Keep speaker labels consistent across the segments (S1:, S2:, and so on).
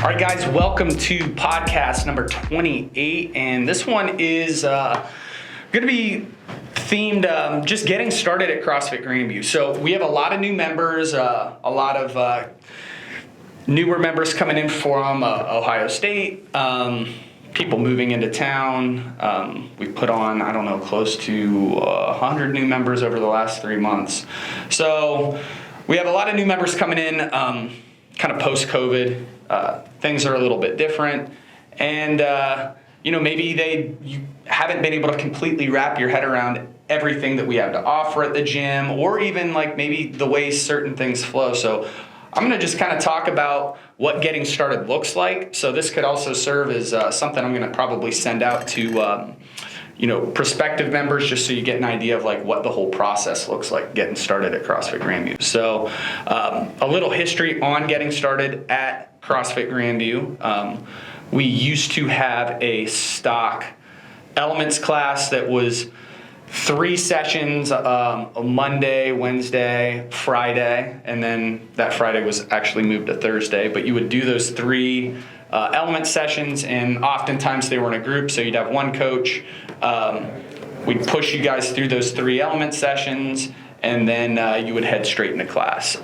S1: All right, guys, welcome to podcast number 28, and this one is going to be themed just getting started at CrossFit Grandview. So we have a lot of new members, a lot of newer members coming in from Ohio State, people moving into town. We put on, I don't know, close to 100 new members over the last 3 months. So we have a lot of new members coming in, kind of post-COVID. Things are a little bit different, and maybe you haven't been able to completely wrap your head around everything that we have to offer at the gym, or even like maybe the way certain things flow. So I'm going to just kind of talk about what getting started looks like. So this could also serve as something I'm going to probably send out to prospective members, just so you get an idea of like what the whole process looks like getting started at CrossFit Grandview. So a little history on getting started at CrossFit Grandview. We used to have a stock elements class that was 3 sessions, a Monday, Wednesday, Friday, and then that Friday was actually moved to Thursday. But you would do those 3 element sessions, and oftentimes they were in a group, so you'd have one coach. We'd push you guys through those 3 element sessions, and then you would head straight into class.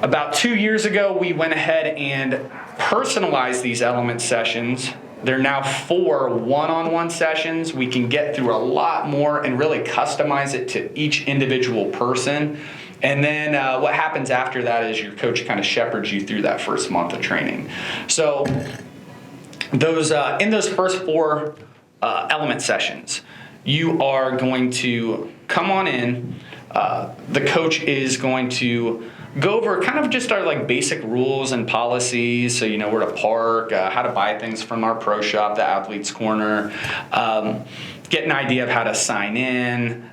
S1: About 2 years ago, we went ahead and personalized these element sessions. They're now 4 one-on-one sessions. We can get through a lot more and really customize it to each individual person. And then what happens after that is your coach kind of shepherds you through that first month of training. So those in those first 4 element sessions, you are going to come on in. The coach is going to go over kind of just our like basic rules and policies, so you know where to park, how to buy things from our pro shop, the Athlete's Corner, get an idea of how to sign in,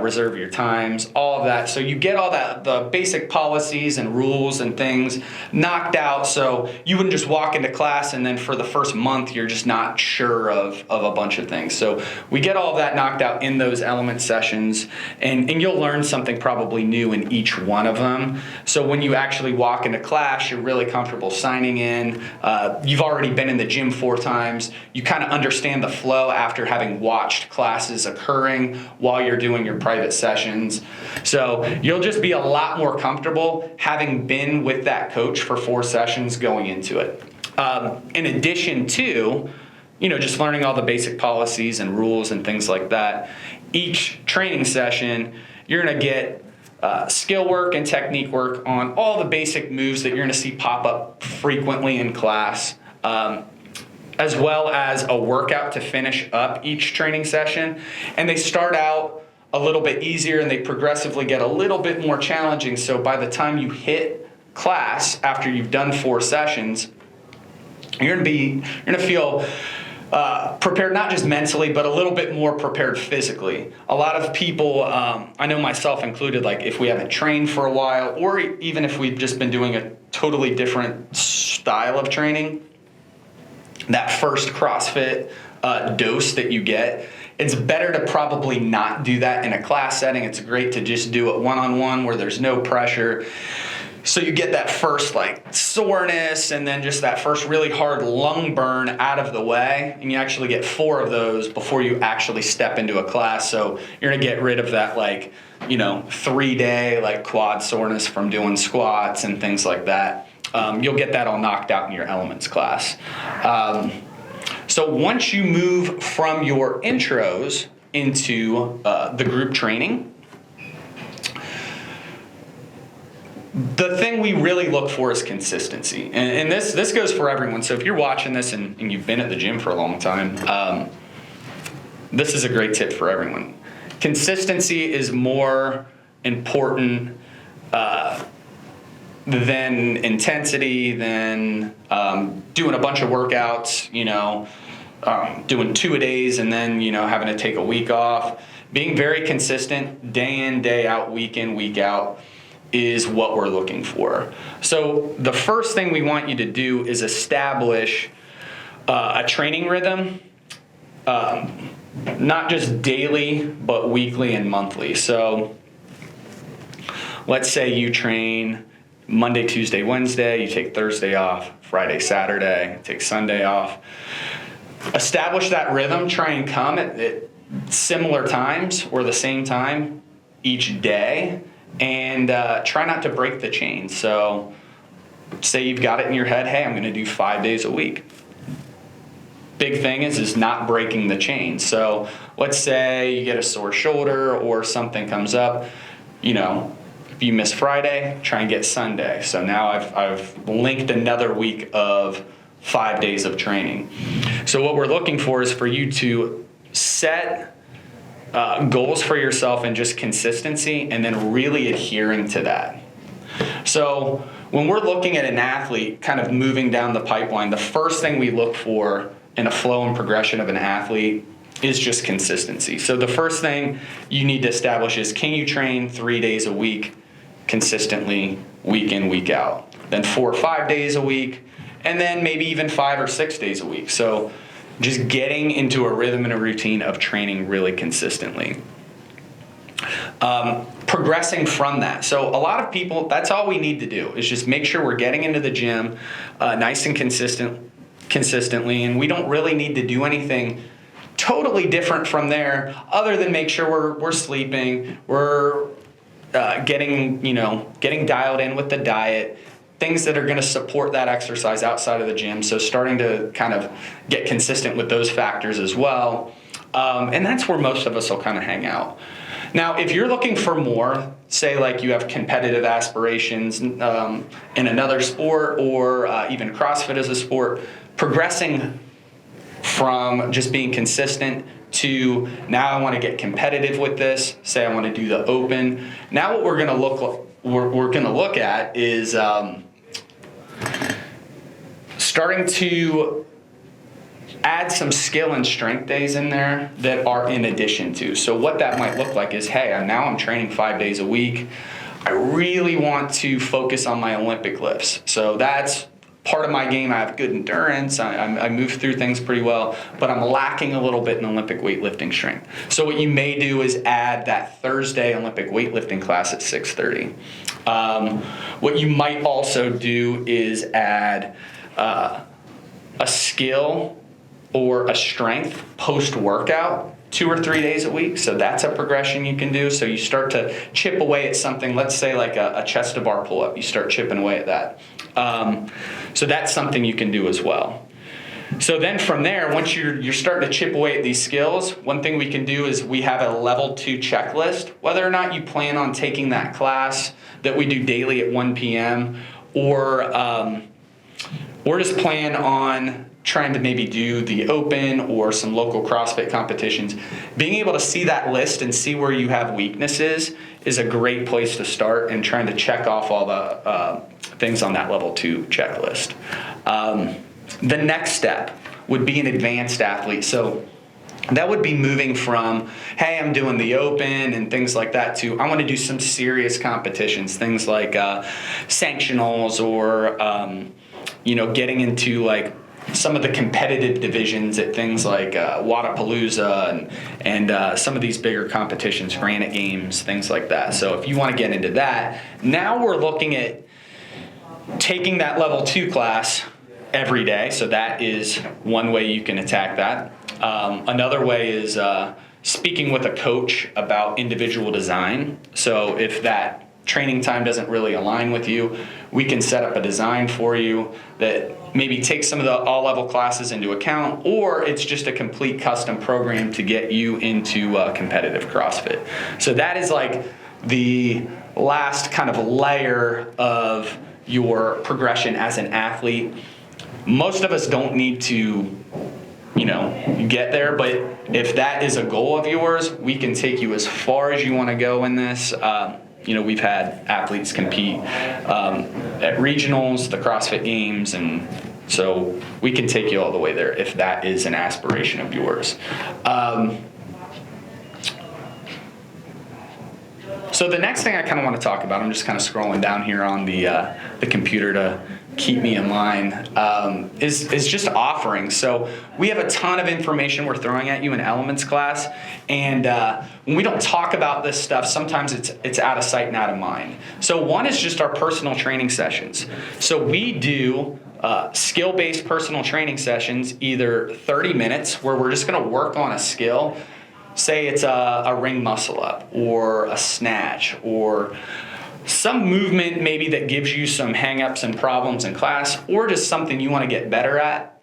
S1: reserve your times, all of that. So you get all that, the basic policies and rules and things knocked out, so you wouldn't just walk into class and then for the first month you're just not sure of a bunch of things. So we get all of that knocked out in those element sessions, and you'll learn something probably new in each one of them. So when you actually walk into class, you're really comfortable signing in. You've already been in the gym 4 times. You kind of understand the flow after having watched classes occurring while you're doing your private sessions. So you'll just be a lot more comfortable having been with that coach for 4 sessions going into it. In addition to, just learning all the basic policies and rules and things like that, each training session, you're going to get skill work and technique work on all the basic moves that you're going to see pop up frequently in class, as well as a workout to finish up each training session. And they start out a little bit easier and they progressively get a little bit more challenging. So by the time you hit class after you've done 4 sessions, you're gonna feel prepared, not just mentally, but a little bit more prepared physically. A lot of people, I know myself included, like if we haven't trained for a while, or even if we've just been doing a totally different style of training, that first CrossFit dose that you get, it's better to probably not do that in a class setting. It's great to just do it one-on-one where there's no pressure. So you get that first like soreness and then just that first really hard lung burn out of the way, and you actually get 4 of those before you actually step into a class. So you're gonna get rid of that 3-day like quad soreness from doing squats and things like that. You'll get that all knocked out in your elements class. So once you move from your intros into the group training, the thing we really look for is consistency. And this goes for everyone. So if you're watching this and you've been at the gym for a long time, this is a great tip for everyone. Consistency is more important than intensity, than doing a bunch of workouts, doing 2-a-days and then, having to take a week off. Being very consistent, day in, day out, week in, week out, is what we're looking for. So the first thing we want you to do is establish a training rhythm, not just daily, but weekly and monthly. So let's say you train Monday, Tuesday, Wednesday, you take Thursday off, Friday, Saturday, take Sunday off. Establish that rhythm, try and come at similar times or the same time each day, and try not to break the chain. So say you've got it in your head, hey, I'm going to do 5 days a week. Big thing is not breaking the chain. So let's say you get a sore shoulder or something comes up, if you miss Friday, try and get Sunday. So now I've linked another week of 5 days of training. So what we're looking for is for you to set goals for yourself and just consistency, and then really adhering to that. So when we're looking at an athlete kind of moving down the pipeline, the first thing we look for in a flow and progression of an athlete is just consistency. So the first thing you need to establish is, can you train 3 days a week consistently, week in, week out? Then 4 or 5 days a week, and then maybe even 5 or 6 days a week. So just getting into a rhythm and a routine of training really consistently. Progressing from that. So a lot of people, that's all we need to do is just make sure we're getting into the gym nice and consistently, and we don't really need to do anything totally different from there other than make sure we're sleeping, we're getting dialed in with the diet, things that are going to support that exercise outside of the gym. So starting to kind of get consistent with those factors as well. And that's where most of us will kind of hang out. Now, if you're looking for more, say like you have competitive aspirations in another sport, or even CrossFit as a sport, progressing from just being consistent to now I want to get competitive with this, say I want to do the open. Now what we're going to look at is starting to add some skill and strength days in there that are in addition to. So what that might look like is, hey, I'm training 5 days a week. I really want to focus on my Olympic lifts. So that's part of my game. I have good endurance. I move through things pretty well, but I'm lacking a little bit in Olympic weightlifting strength. So what you may do is add that Thursday Olympic weightlifting class at 6:30. What you might also do is add a skill or a strength post-workout 2 or 3 days a week. So that's a progression you can do. So you start to chip away at something, let's say like a chest to bar pull-up. You start chipping away at that. So that's something you can do as well. So then from there, once you're starting to chip away at these skills, one thing we can do is we have a level 2 checklist. Whether or not you plan on taking that class that we do daily at 1 p.m. or just plan on trying to maybe do the open or some local CrossFit competitions, being able to see that list and see where you have weaknesses is a great place to start, and trying to check off all the things on that level 2 checklist. The next step would be an advanced athlete. So that would be moving from, hey, I'm doing the open and things like that, to I want to do some serious competitions, things like sanctionals, or getting into like some of the competitive divisions at things like Wadapalooza and some of these bigger competitions, Granite Games, things like that. So if you want to get into that, now we're looking at taking that level 2 class every day. So that is one way you can attack that. Another way is speaking with a coach about individual design. So if that training time doesn't really align with you, we can set up a design for you that maybe takes some of the all-level classes into account, or it's just a complete custom program to get you into competitive CrossFit. So that is like the last kind of layer of your progression as an athlete. Most of us don't need to get there, but if that is a goal of yours, we can take you as far as you want to go in this. We've had athletes compete at regionals, the CrossFit Games, and so we can take you all the way there if that is an aspiration of yours. So So the next thing I kind of want to talk about, I'm just kind of scrolling down here on the computer to keep me in line, is just offerings. So we have a ton of information we're throwing at you in elements class, and when we don't talk about this stuff, sometimes it's out of sight and out of mind. So one is just our personal training sessions. So we do skill-based personal training sessions, either 30 minutes where we're just going to work on a skill. Say it's a ring muscle up or a snatch or some movement maybe that gives you some hang-ups and problems in class, or just something you want to get better at.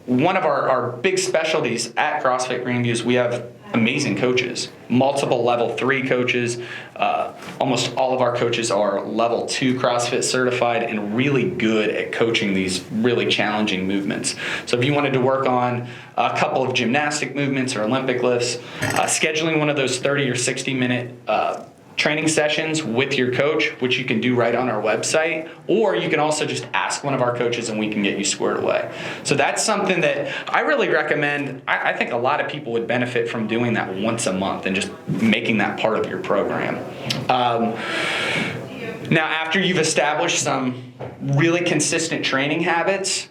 S1: One of our big specialties at CrossFit Grandview is we have amazing coaches, multiple level 3 coaches. Almost all of our coaches are level 2 CrossFit certified and really good at coaching these really challenging movements. So if you wanted to work on a couple of gymnastic movements or Olympic lifts, scheduling one of those 30 or 60 minute training sessions with your coach, which you can do right on our website, or you can also just ask one of our coaches and we can get you squared away. So that's something that I really recommend. I think a lot of people would benefit from doing that once a month and just making that part of your program. Now, after you've established some really consistent training habits,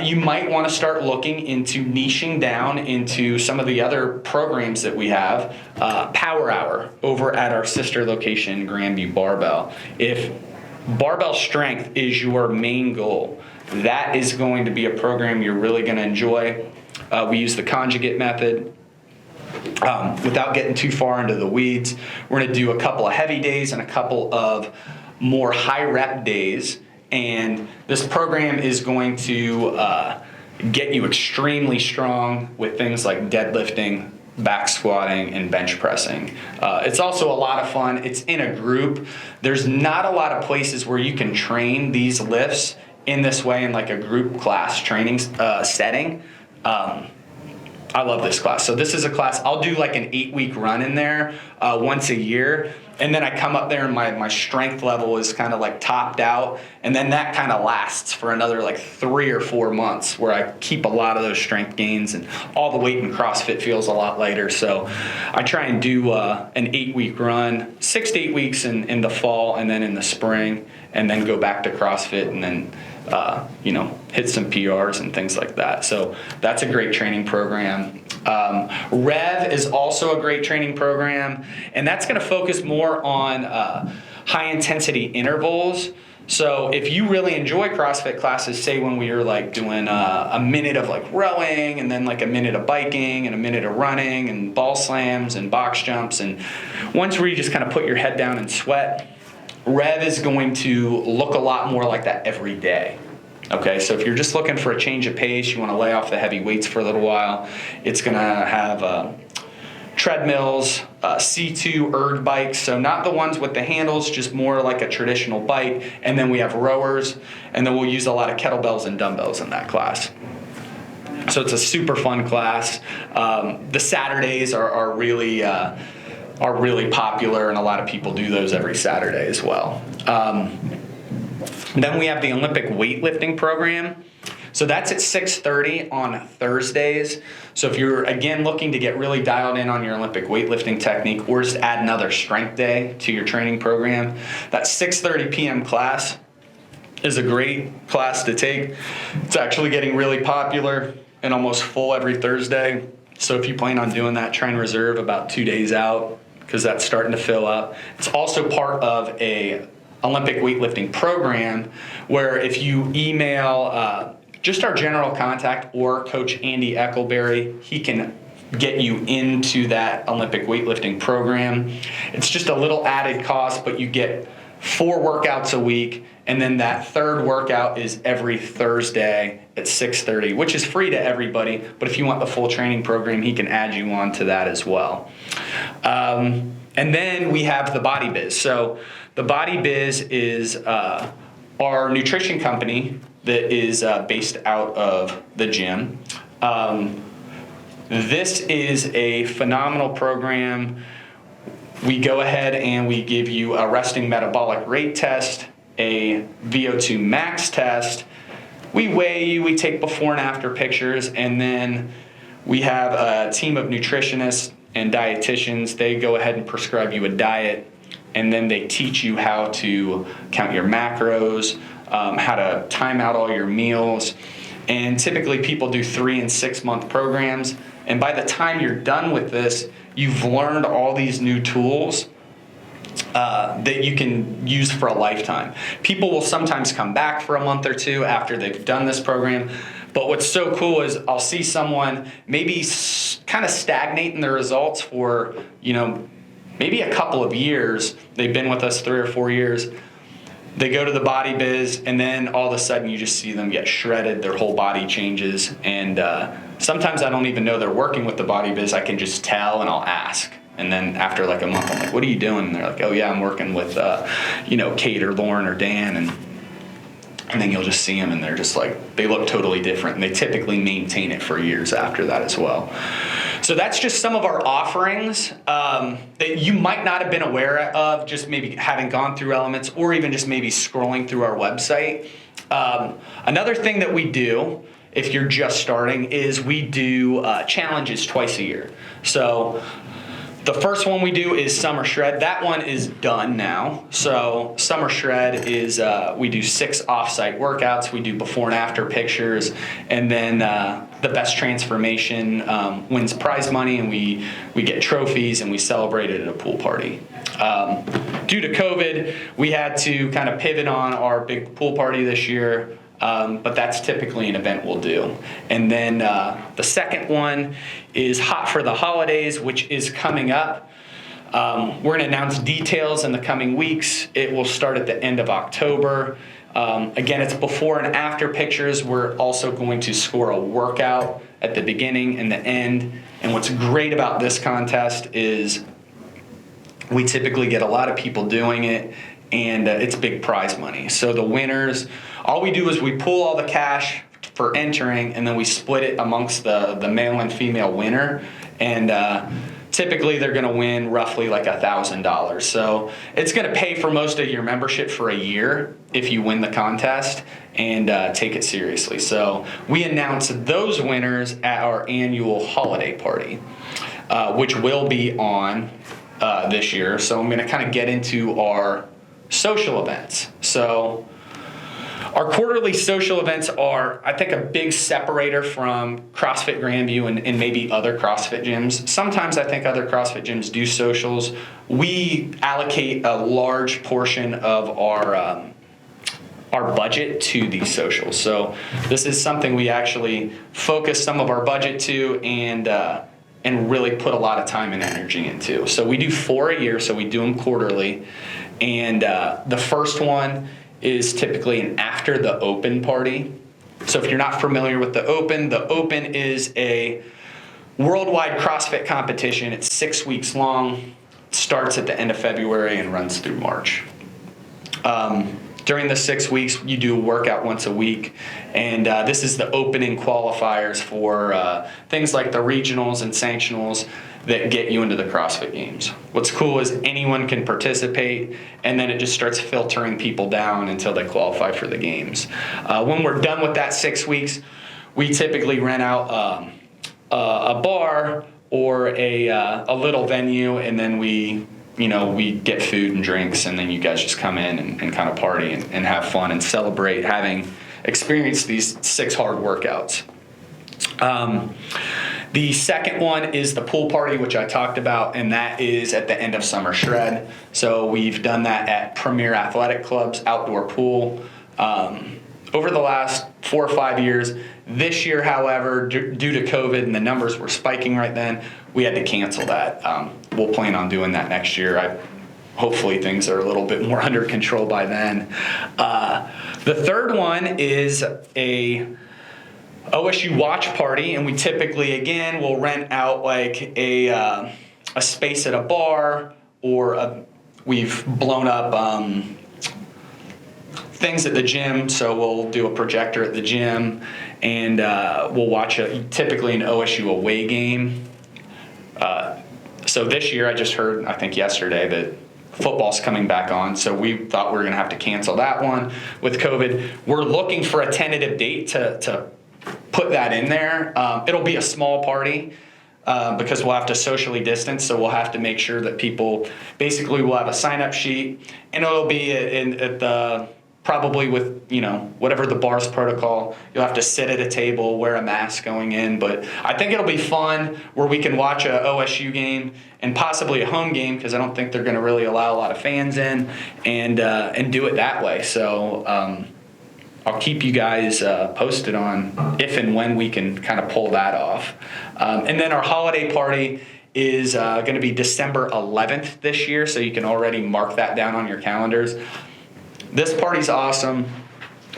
S1: you might want to start looking into niching down into some of the other programs that we have. Power Hour over at our sister location, Grandview Barbell. If barbell strength is your main goal, that is going to be a program you're really going to enjoy. We use the conjugate method. Without getting too far into the weeds, we're going to do a couple of heavy days and a couple of more high rep days. And this program is going to get you extremely strong with things like deadlifting, back squatting, and bench pressing. It's also a lot of fun. It's in a group. There's not a lot of places where you can train these lifts in this way in like a group class training setting. I love this class. So this is a class, I'll do like an 8-week run in there once a year. And then I come up there and my strength level is kind of like topped out. And then that kind of lasts for another like 3 or 4 months where I keep a lot of those strength gains, and all the weight in CrossFit feels a lot lighter. So I try and do an 8-week run, 6 to 8 weeks in the fall and then in the spring, and then go back to CrossFit and then hit some PRs and things like that. So that's a great training program. Rev is also a great training program, and that's going to focus more on high intensity intervals. So if you really enjoy CrossFit classes, say when we were like doing a minute of like rowing and then like a minute of biking and a minute of running and ball slams and box jumps and ones where you just kind of put your head down and sweat, Rev is going to look a lot more like that every day. Okay, so if you're just looking for a change of pace, you want to lay off the heavy weights for a little while, it's going to have treadmills, C2 erg bikes, so not the ones with the handles, just more like a traditional bike, and then we have rowers, and then we'll use a lot of kettlebells and dumbbells in that class. So it's a super fun class. The Saturdays are really popular, and a lot of people do those every Saturday as well. Then we have the Olympic weightlifting program. So that's at 6:30 on Thursdays. So if you're, again, looking to get really dialed in on your Olympic weightlifting technique, or just add another strength day to your training program, that 6:30 p.m. class is a great class to take. It's actually getting really popular and almost full every Thursday. So if you plan on doing that, try and reserve about 2 days out, because that's starting to fill up. It's also part of a Olympic weightlifting program where if you email just our general contact or Coach Andy Eckelberry, he can get you into that Olympic weightlifting program. It's just a little added cost, but you get 4 workouts a week, and then that third workout is every Thursday at 6:30, which is free to everybody, but if you want the full training program, he can add you on to that as well. And then we have the Body Biz. So the Body Biz is our nutrition company that is based out of the gym. This is a phenomenal program. We go ahead and we give you a resting metabolic rate test, a VO2 max test. We weigh you, we take before and after pictures, and then we have a team of nutritionists and dietitians, they go ahead and prescribe you a diet, and then they teach you how to count your macros, how to time out all your meals. And typically people do 3 and 6 month programs. And by the time you're done with this, you've learned all these new tools that you can use for a lifetime. People will sometimes come back for a month or two after they've done this program. But what's so cool is I'll see someone maybe kind of stagnate in their results for, maybe a couple of years. They've been with us 3 or 4 years. They go to the body biz, and then all of a sudden you just see them get shredded. Their whole body changes. And sometimes I don't even know they're working with the body biz. I can just tell, and I'll ask. And then after like a month, I'm like, what are you doing? And they're like, oh yeah, I'm working with, Kate or Lauren or Dan. And then you'll just see them, and they're just like, they look totally different. And they typically maintain it for years after that as well. So that's just some of our offerings that you might not have been aware of, just maybe having gone through Elements or even just maybe scrolling through our website. Another thing that we do, if you're just starting, is we do challenges twice a year. So the first one we do is Summer Shred. That one is done now. So Summer Shred is, we do 6 offsite workouts. We do before and after pictures. And then the best transformation wins prize money, and we get trophies, and we celebrate it at a pool party. Due to COVID, we had to kind of pivot on our big pool party this year. But that's typically an event we'll do. And then the second one is Hot for the Holidays, which is coming up. We're going to announce details in the coming weeks. It will start at the end of October. Again, it's before and after pictures. We're also going to score a workout at the beginning and the end. And what's great about this contest is we typically get a lot of people doing it, and it's big prize money. So the winners, all we do is we pull all the cash for entering, and then we split it amongst the male and female winner. And typically they're going to win roughly like $1,000. So it's going to pay for most of your membership for a year if you win the contest and take it seriously. So we announce those winners at our annual holiday party, which will be on this year. So I'm going to kind of get into our social events. So our quarterly social events are, I think, a big separator from CrossFit Grandview and maybe other CrossFit gyms. Sometimes I think other CrossFit gyms do socials. We allocate a large portion of our budget to these socials. So this is something we actually focus some of our budget to and really put a lot of time and energy into. So we do 4 a year, so we do them quarterly. And the first one is typically an after the open party. So if you're not familiar with the open is a worldwide CrossFit competition. It's 6 weeks long, starts at the end of February and runs through March. During the 6 weeks, you do a workout once a week, and this is the opening qualifiers for things like the regionals and sanctionals that get you into the CrossFit Games. What's cool is anyone can participate, and then it just starts filtering people down until they qualify for the Games. When we're done with that 6 weeks, we typically rent out a bar or a little venue, and then we get food and drinks, and then you guys just come in and kind of party and have fun and celebrate having experienced these 6 hard workouts. The second one is the pool party, which I talked about, and that is at the end of Summer Shred. So we've done that at Premier Athletic Club's outdoor pool over the last 4 or 5 years. This year, however, due to COVID and the numbers were spiking right then, we had to cancel that. We'll plan on doing that next year. Hopefully things are a little bit more under control by then. The third one is a OSU watch party, and we typically, again, will rent out like a space at a bar, or we've blown up things at the gym, so we'll do a projector at the gym, and we'll watch typically an OSU away game. So this year, I just heard, I think yesterday, that football's coming back on, so we thought we were going to have to cancel that one with COVID. We're looking for a tentative date to put that in there. It'll be a small party. because we'll have to socially distance. So we'll have to make sure that people, basically we'll have a sign-up sheet, and it'll be at the, probably with, whatever the bar's protocol, you'll have to sit at a table, wear a mask going in. But I think it'll be fun where we can watch a OSU game and possibly a home game, because I don't think they're going to really allow a lot of fans in, and do it that way. So I'll keep you guys posted on if and when we can kind of pull that off. And then our holiday party is going to be December 11th this year, so you can already mark that down on your calendars. This party's awesome.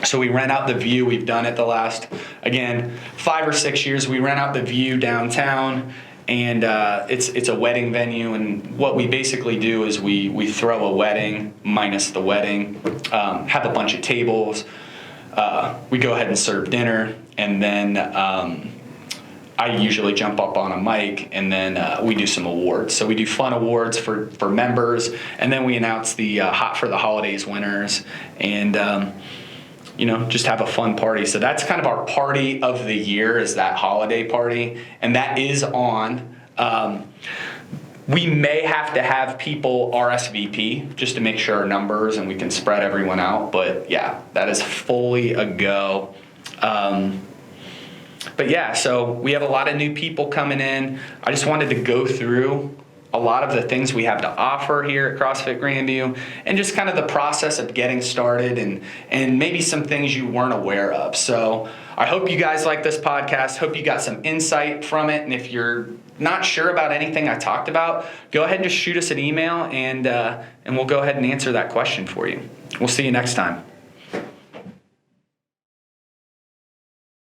S1: So we rent out the View. We've done it the last, again, 5 or 6 years. We rent out the View downtown, and it's a wedding venue. And what we basically do is we throw a wedding minus the wedding, have a bunch of tables. We go ahead and serve dinner, and then I usually jump up on a mic, and then we do some awards. So we do fun awards for members, and then we announce the Hot for the Holidays winners, and just have a fun party. So that's kind of our party of the year, is that holiday party, and that is on. We may have to have people RSVP just to make sure our numbers and we can spread everyone out. But yeah, that is fully a go. But yeah, so we have a lot of new people coming in. I just wanted to go through a lot of the things we have to offer here at CrossFit Grandview, and just kind of the process of getting started, and maybe some things you weren't aware of. So I hope you guys like this podcast. Hope you got some insight from it. And if you're not sure about anything I talked about, go ahead and just shoot us an email, and we'll go ahead and answer that question for you. We'll see you next time.